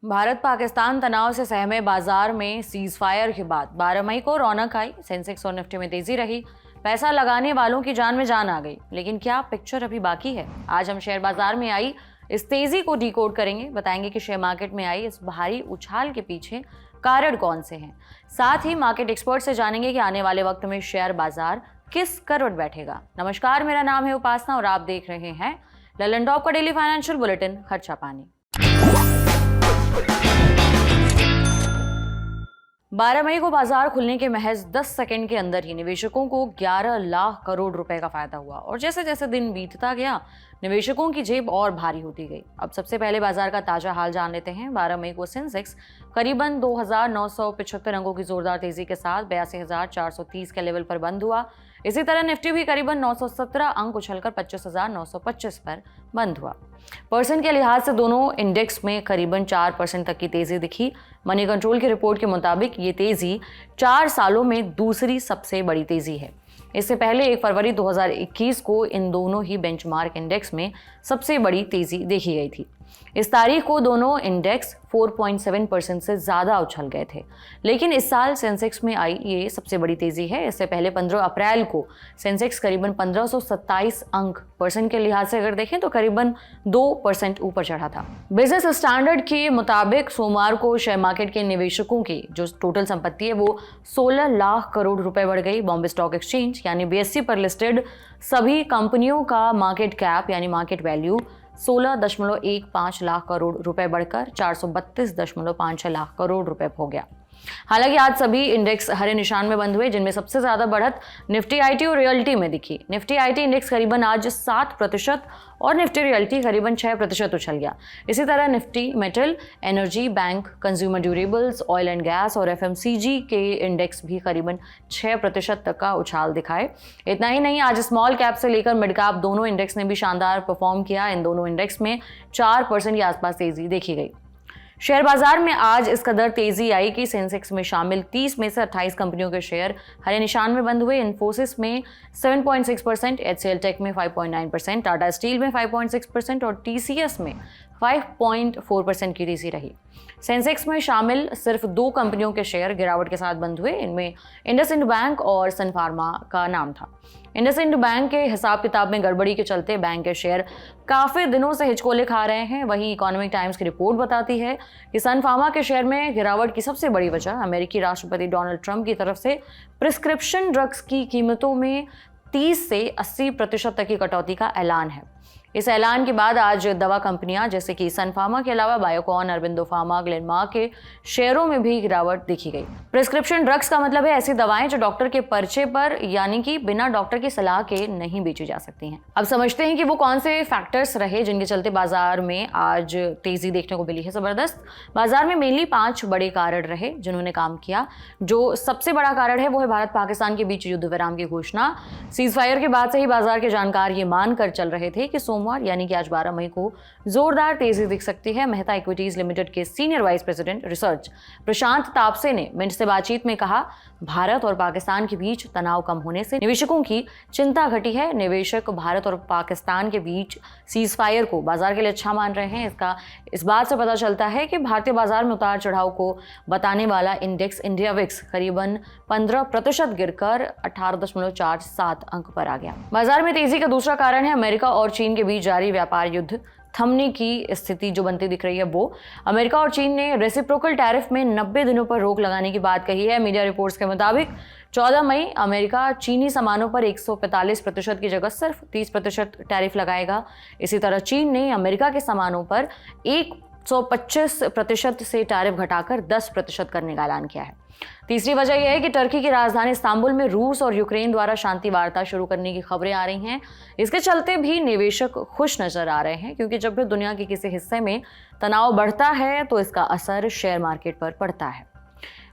भारत पाकिस्तान तनाव से सहमे बाजार में सीज फायर के बाद 12 मई को रौनक आई। सेंसेक्स और निफ्टी में तेजी रही। पैसा लगाने वालों की जान में जान आ गई। लेकिन क्या पिक्चर अभी बाकी है? आज हम शेयर बाजार में आई इस तेजी को डिकोड करेंगे। बताएंगे कि शेयर मार्केट में आई इस भारी उछाल के पीछे कारण कौन से हैं। साथ ही मार्केट एक्सपर्ट से जानेंगे कि आने वाले वक्त में शेयर बाजार किस करवट बैठेगा। नमस्कार, मेरा नाम है उपासना और आप देख रहे हैं ललन टॉप का डेली फाइनेंशियल बुलेटिन खर्चा पानी। 12 मई को बाजार खुलने के महज 10 सेकंड के अंदर ही निवेशकों को 11 लाख करोड़ रुपए का फायदा हुआ और जैसे जैसे दिन बीतता गया निवेशकों की जेब और भारी होती गई। अब सबसे पहले बाजार का ताजा हाल जान लेते हैं। 12 मई को सेंसेक्स करीबन 2975 अंकों की जोरदार तेजी के साथ 82,430 के लेवल पर बंद हुआ। इसी तरह निफ्टी भी करीबन 917 अंक उछलकर 25,925 पर बंद हुआ। परसेंट के लिहाज से दोनों इंडेक्स में करीबन 4% तक की तेजी दिखी। मनी कंट्रोल की रिपोर्ट के मुताबिक ये तेजी 4 सालों में दूसरी सबसे बड़ी तेजी है। इससे पहले 1 फरवरी 2021 को इन दोनों ही बेंचमार्क इंडेक्स में सबसे बड़ी तेजी देखी गई थी। इस तारीख को दोनों इंडेक्स 4.7% से ज़्यादा उछल गए थे। लेकिन इस साल सेंसेक्स में आई ये सबसे बड़ी तेज़ी है। इससे पहले 15 अप्रैल को सेंसेक्स करीबन 1527 अंक परसेंट के लिहाज से अगर देखें तो करीबन 2% ऊपर चढ़ा था। बिजनेस स्टैंडर्ड के मुताबिक सोमवार को शेयर मार्केट के निवेशकों की जो टोटल संपत्ति है वो 16 लाख करोड़ रुपए बढ़ गई। बॉम्बे स्टॉक एक्सचेंज यानी BSE पर लिस्टेड सभी कंपनियों का मार्केट कैप यानी मार्केट वैल्यू 16.15 लाख करोड़ रुपए बढ़कर 432.56 लाख करोड़ रुपए हो गया। हालांकि आज सभी इंडेक्स हरे निशान में बंद हुए, जिनमें सबसे ज्यादा बढ़त निफ्टी आईटी और रियल्टी में दिखी। निफ्टी आईटी इंडेक्स करीबन आज 7% और निफ्टी रियल्टी करीबन 6% उछल गया। इसी तरह Nifty metal, energy, bank, consumer durables, oil and gas और FMCG के इंडेक्स भी करीबन 6% तक का उछाल दिखाए। इतना ही नहीं, आज स्मॉल कैप से लेकर मिड कैप दोनों इंडेक्स ने भी शानदार परफॉर्म किया। इन दोनों इंडेक्स में 4% के आसपास तेजी देखी गई। शेयर बाजार में आज इस कदर तेजी आई कि सेंसेक्स में शामिल 30 में से 28 कंपनियों के शेयर हरे निशान में बंद हुए। इन्फोसिस में 7.6%, HCL टेक में 5.9%, टाटा स्टील में 5.6% और TCS में 5.4% की तेजी रही। सेंसेक्स में शामिल सिर्फ 2 कंपनियों के शेयर गिरावट के साथ बंद हुए। इनमें इंडसइंड बैंक और सन फार्मा का नाम था। इंडसइंड बैंक के हिसाब किताब में गड़बड़ी के चलते बैंक के शेयर काफ़ी दिनों से हिचकोले खा रहे हैं। वहीं इकोनॉमिक टाइम्स की रिपोर्ट बताती है कि सन फार्मा के शेयर में गिरावट की सबसे बड़ी वजह अमेरिकी राष्ट्रपति डोनाल्ड ट्रंप की तरफ से प्रिस्क्रिप्शन ड्रग्स की कीमतों में 30 से 80% तक की कटौती का ऐलान है। इस ऐलान के बाद आज दवा कंपनियां जैसे कि सन फार्मा के अलावा बायोकॉन, अरबिंदो फार्मा, ग्लेनमार्क के शेयरों में भी गिरावट देखी गई। प्रिस्क्रिप्शन ड्रग्स का मतलब है ऐसी दवाएं जो डॉक्टर के पर्चे पर यानी कि बिना डॉक्टर की सलाह के नहीं बेची जा सकती हैं। अब समझते हैं कि वो कौन से फैक्टर्स रहे जिनके चलते बाजार में आज तेजी देखने को मिली है जबरदस्त। बाजार में मेनली 5 बड़े कारण रहे जिन्होंने काम किया। जो सबसे बड़ा कारण है वो है भारत पाकिस्तान के बीच युद्ध विराम की घोषणा। सीज फायर के बाद से ही बाजार के जानकार ये मानकर चल रहे थे कि सोमवार यानी कि आज 12 मई को जोरदार तेजी दिख सकती है। मेहता इक्विटीज लिमिटेड के सीनियर वाइस प्रेसिडेंट रिसर्च प्रशांत तापसे ने मिंट से बातचीत में कहा, भारत और पाकिस्तान के बीच तनाव कम होने से निवेशकों की चिंता घटी है। निवेशक भारत और पाकिस्तान के बीच सीज फायर को बाजार के लिए अच्छा मान रहे हैं। इस बात से पता चलता है कि भारतीय बाजार में उतार चढ़ाव को बताने वाला इंडेक्स इंडिया विक्स करीबन 15% गिरकर 18.47 अंक पर आ गया। बाजार में तेजी का दूसरा कारण है अमेरिका और चीन के बीच जारी व्यापार युद्ध थमने की स्थिति जो बनती दिख रही है वो। अमेरिका और चीन ने रेसिप्रोकल टैरिफ में 90 दिनों पर रोक लगाने की बात कही है। मीडिया रिपोर्ट्स के मुताबिक 14 मई अमेरिका चीनी सामानों पर 145% की जगह सिर्फ 30% टैरिफ लगाएगा। इसी तरह चीन ने अमेरिका के सामानों पर 125% से टैरिफ घटाकर 10% करने का ऐलान किया है। तीसरी वजह यह है कि टर्की की राजधानी इस्तांबुल में रूस और यूक्रेन द्वारा शांति वार्ता शुरू करने की खबरें आ रही हैं। इसके चलते भी निवेशक खुश नजर आ रहे हैं, क्योंकि जब भी दुनिया के किसी हिस्से में तनाव बढ़ता है तो इसका असर शेयर मार्केट पर पड़ता है।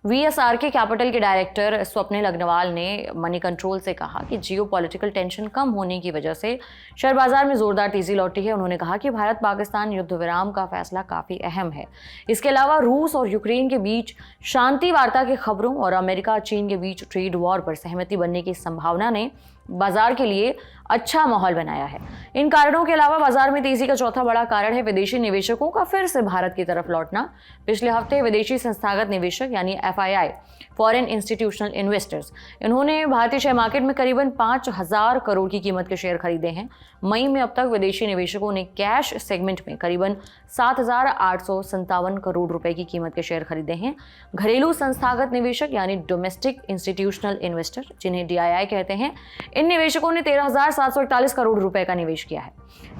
VSRK कैपिटल के डायरेक्टर स्वप्निल अग्रवाल ने मनी कंट्रोल से कहा कि जियोपॉलिटिकल टेंशन कम होने की वजह से शेयर बाजार में जोरदार तेजी लौटी है। उन्होंने कहा कि भारत पाकिस्तान युद्ध विराम का फैसला काफी अहम है। इसके अलावा रूस और यूक्रेन के बीच शांति वार्ता की खबरों और अमेरिका चीन के बीच ट्रेड वॉर पर सहमति बनने की संभावना ने बाजार के लिए अच्छा माहौल बनाया है। इन कारणों के अलावा बाजार में तेजी का चौथा बड़ा कारण है विदेशी निवेशकों का फिर से भारत की तरफ लौटना। पिछले हफ्ते विदेशी संस्थागत निवेशक यानी FII, फॉरेन इंस्टीट्यूशनल इन्वेस्टर्स, इन्होंने भारतीय शेयर मार्केट में करीबन 5,000 करोड़ की कीमत के शेयर खरीदे हैं। मई में अब तक विदेशी निवेशकों ने कैश सेगमेंट में करीबन 7,857 करोड़ रुपए की कीमत के शेयर खरीदे हैं। घरेलू संस्थागत निवेशक यानी डोमेस्टिक इंस्टीट्यूशनल इन्वेस्टर, जिन्हें DII कहते हैं, इन निवेशकों ने 13,741 करोड़ रुपए का निवेश किया है।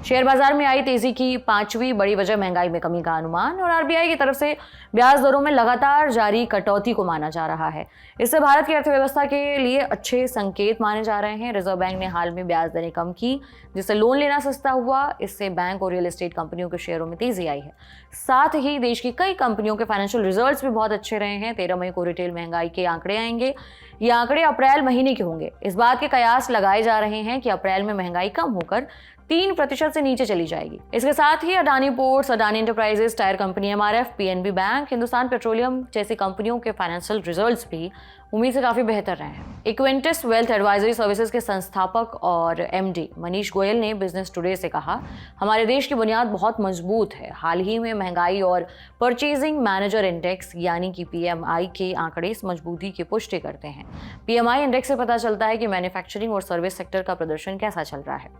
शेयर बाजार में आई तेजी की पांचवी बड़ी वजह महंगाई में कमी का अनुमान और RBI की तरफ से ब्याज दरों में लगातार जारी कटौती को माना जा रहा है। इससे भारत की अर्थव्यवस्था के लिए अच्छे संकेत माने जा रहे हैं। रिजर्व बैंक ने हाल में ब्याज दरें कम की, जिससे लोन लेना सस्ता हुआ। इससे बैंक और रियल एस्टेट कंपनियों के शेयरों में तेजी आई है। साथ ही देश की कई कंपनियों के फाइनेंशियल रिजल्ट्स भी बहुत अच्छे रहे हैं। 13 मई को रिटेल महंगाई के आंकड़े आएंगे। ये आंकड़े अप्रैल महीने के होंगे। इस बात के कयास लगाए जा रहे हैं कि अप्रैल में महंगाई कम होकर 3% से नीचे चली जाएगी। इसके साथ ही Adani Ports, Adani Enterprises, tyre company MRF, PNB bank, Hindustan Petroleum जैसी कंपनियों के फाइनेंशियल रिजल्ट्स भी उम्मीद से काफी बेहतर रहे हैं। इक्वेंटिस वेल्थ एडवाइजरी सर्विसेज के संस्थापक और MD मनीष गोयल ने बिजनेस टुडे से कहा, हमारे देश की बुनियाद बहुत मजबूत है। हाल ही में महंगाई और परचेजिंग मैनेजर इंडेक्स यानी कि PMI के आंकड़े इस मजबूती की पुष्टि करते हैं। PMI इंडेक्स से पता चलता है कि मैन्युफैक्चरिंग और सर्विस सेक्टर का प्रदर्शन कैसा चल रहा है।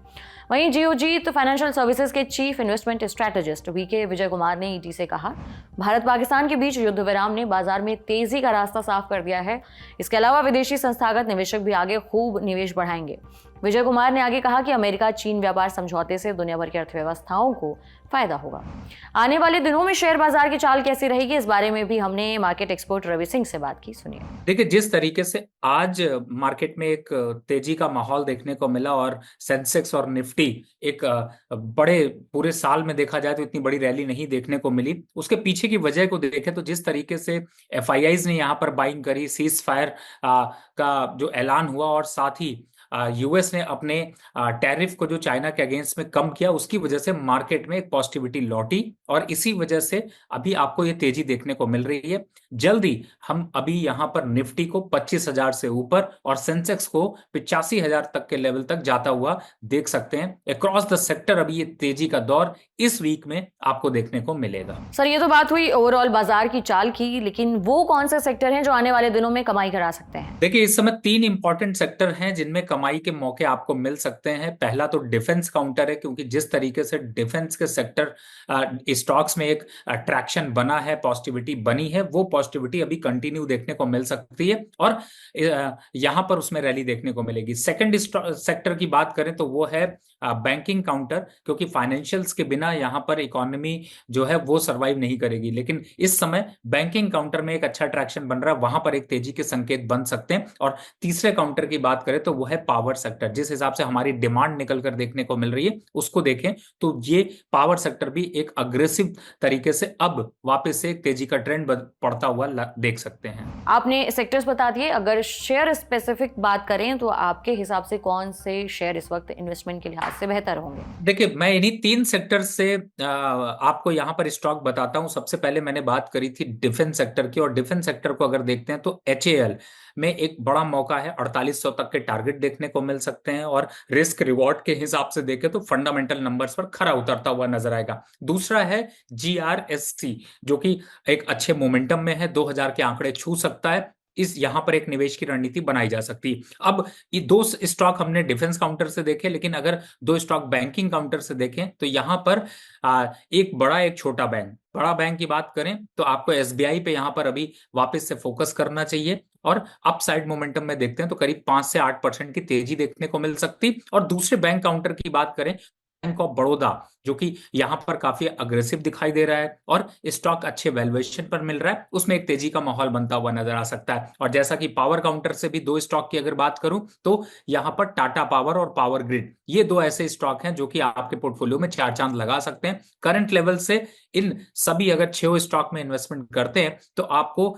वहीं जियोजीत फाइनेंशियल सर्विसेज के chief investment strategist VK Vijay Kumar ने ET से कहा, भारत पाकिस्तान के बीच युद्ध विराम ने बाजार में तेजी का रास्ता साफ कर दिया है। इसके अलावा विदेशी संस्थागत निवेशक भी आगे खूब निवेश बढ़ाएंगे। विजय कुमार ने आगे कहा कि अमेरिका चीन व्यापार समझौते से दुनिया भर की अर्थव्यवस्थाओं को फायदा होगा। आने वाले दिनों में शेयर बाजार की चाल कैसी रहेगी, इस बारे में भी हमने मार्केट एक्सपर्ट रवि सिंह से बात की। सुनिए। देखिए, जिस तरीके से आज मार्केट में एक तेजी का माहौल देखने को मिला और सेंसेक्स और निफ्टी एक बड़े पूरे साल में देखा जाए तो इतनी बड़ी रैली नहीं देखने को मिली। उसके पीछे की वजह को देखें तो जिस तरीके से FIIs ने यहाँ पर बाइंग करी, सीज फायर का जो ऐलान हुआ और साथ ही US ने अपने टैरिफ को जो चाइना के अगेंस्ट में कम किया, उसकी वजह से मार्केट में एक पॉजिटिविटी लौटी और इसी वजह से अभी आपको ये तेजी देखने को मिल रही है। जल्दी हम अभी यहाँ पर निफ्टी को 25,000 से ऊपर और सेंसेक्स को 85,000 तक के लेवल तक जाता हुआ देख सकते हैं। अक्रॉस द सेक्टर अभी ये तेजी का दौर इस वीक में आपको देखने को मिलेगा। सर, ये तो बात हुई ओवरऑल बाजार की चाल की, लेकिन वो कौन से सेक्टर हैं जो आने वाले दिनों में कमाई करा सकते हैं? देखिए, इस समय 3 इंपॉर्टेंट सेक्टर हैं जिनमें कमाई के मौके आपको मिल सकते हैं। पहला तो डिफेंस काउंटर है, क्योंकि जिस तरीके से डिफेंस के सेक्टर स्टॉक्स में एक अट्रैक्शन बना है, पॉजिटिविटी बनी है, वो पॉजिटिविटी अभी कंटिन्यू देखने को मिल सकती है और यहां पर उसमें रैली देखने को मिलेगी। सेकंड सेक्टर की बात करें तो वो है बैंकिंग काउंटर, क्योंकि फाइनेंशियल्स के बिना यहां पर इकोनॉमी जो है वो सर्वाइव नहीं करेगी। लेकिन इस समय बैंकिंग काउंटर में एक अच्छा अट्रैक्शन बन रहा है, वहां पर एक तेजी के संकेत बन सकते हैं। और तीसरे काउंटर की बात करें तो वो है पावर सेक्टर। जिस हिसाब से हमारी डिमांड निकल कर देखने को मिल रही है उसको देखें तो ये पावर सेक्टर भी एक अग्रेसिव तरीके से अब वापस से एक तेजी का ट्रेंड पड़ता हुआ देख सकते हैं। आपने सेक्टर्स बता दिए, अगर शेयर स्पेसिफिक बात करें तो आपके हिसाब से कौन से शेयर इस वक्त इन्वेस्टमेंट के लिहाज से बेहतर होंगे? देखिए, मैं इन्हीं 3 सेक्टर से आपको यहाँ पर स्टॉक बताता हूँ। सबसे पहले मैंने बात करी थी डिफेंस सेक्टर की, और डिफेंस सेक्टर को अगर देखते हैं तो HAL में एक बड़ा मौका है। 4800 तक के टारगेट देखने को मिल सकते हैं और रिस्क रिवॉर्ड के हिसाब से देखें तो फंडामेंटल नंबर्स पर खरा उतरता हुआ नजर आएगा। दूसरा है GRSC, जो कि एक अच्छे मोमेंटम में है, 2000 के आंकड़े छू सकता है। इस यहां पर एक निवेश की रणनीति बनाई जा सकती है। अब ये 2 स्टॉक हमने डिफेंस काउंटर से देखे, लेकिन अगर 2 स्टॉक बैंकिंग काउंटर से देखें तो यहां पर एक बड़ा एक छोटा बैंक। बड़ा बैंक की बात करें तो आपको SBI पे यहां पर अभी वापस से फोकस करना चाहिए और अपसाइड मोमेंटम में देखते हैं तो करीब 5 से 8% की तेजी देखने को मिल सकती। और दूसरे बैंक काउंटर की बात करें, बैंक ऑफ बड़ौदा, जो कि यहां पर काफी अग्रेसिव दिखाई दे रहा है और स्टॉक अच्छे वैल्यूएशन पर मिल रहा है, उसमें एक तेजी का माहौल बनता हुआ नजर आ सकता है। और जैसा कि पावर काउंटर से भी 2 स्टॉक की अगर बात करूं तो यहां पर टाटा पावर और पावर ग्रिड, ये 2 ऐसे स्टॉक हैं जो कि आपके पोर्टफोलियो में 4 चांद लगा सकते हैं। करंट लेवल से इन सभी अगर 6 स्टॉक में इन्वेस्टमेंट करते हैं तो आपको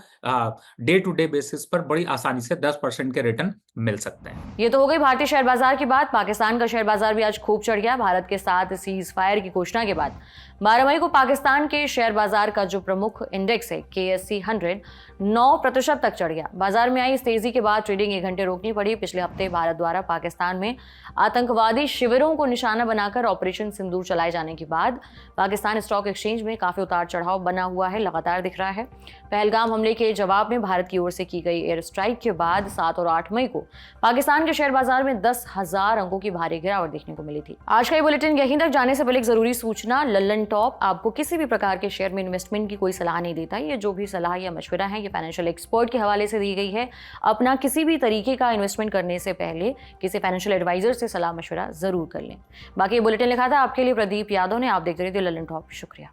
डे टू डे बेसिस पर बड़ी आसानी से 10% के रिटर्न मिल सकते हैं। ये तो हो गई भारतीय शेयर बाजार की बात। पाकिस्तान का शेयर बाजार भी आज खूब चढ़ गया। भारत के साथ सीज फायर की घोषणा के बाद 12 मई को पाकिस्तान के शेयर बाजार का जो प्रमुख इंडेक्स है KSE 100 9% तक चढ़ गया। बाजार में आई इस तेजी के बाद ट्रेडिंग 1 घंटे रोकनी पड़ी। पिछले हफ्ते भारत द्वारा पाकिस्तान में आतंकवादी शिविरों को निशाना बनाकर ऑपरेशन सिंदूर चलाए जाने के बाद पाकिस्तान स्टॉक एक्सचेंज में काफी उतार चढ़ाव बना हुआ है, लगातार दिख रहा है। पहलगाम हमले के जवाब में भारत की ओर से की गई एयर स्ट्राइक के बाद 7 और 8 मई को पाकिस्तान के शेयर बाजार में 10,000 अंकों की भारी गिरावट देखने को मिली थी। आज का ये बुलेटिन यहीं तक। जाने से पहले एक जरूरी सूचना, लल्लन टॉप आपको किसी भी प्रकार के शेयर में इन्वेस्टमेंट की कोई सलाह नहीं देता। ये जो भी सलाह या मशवरा है ये फाइनेंशियल एक्सपर्ट के हवाले से दी गई है। अपना किसी भी तरीके का इन्वेस्टमेंट करने से पहले किसी फाइनेंशियल एडवाइजर से सलाह मशवरा जरूर कर लें। बाकी ये बुलेटिन लिखा था आपके लिए प्रदीप यादव ने। आप देखते रहिए लल्लन टॉप। शुक्रिया।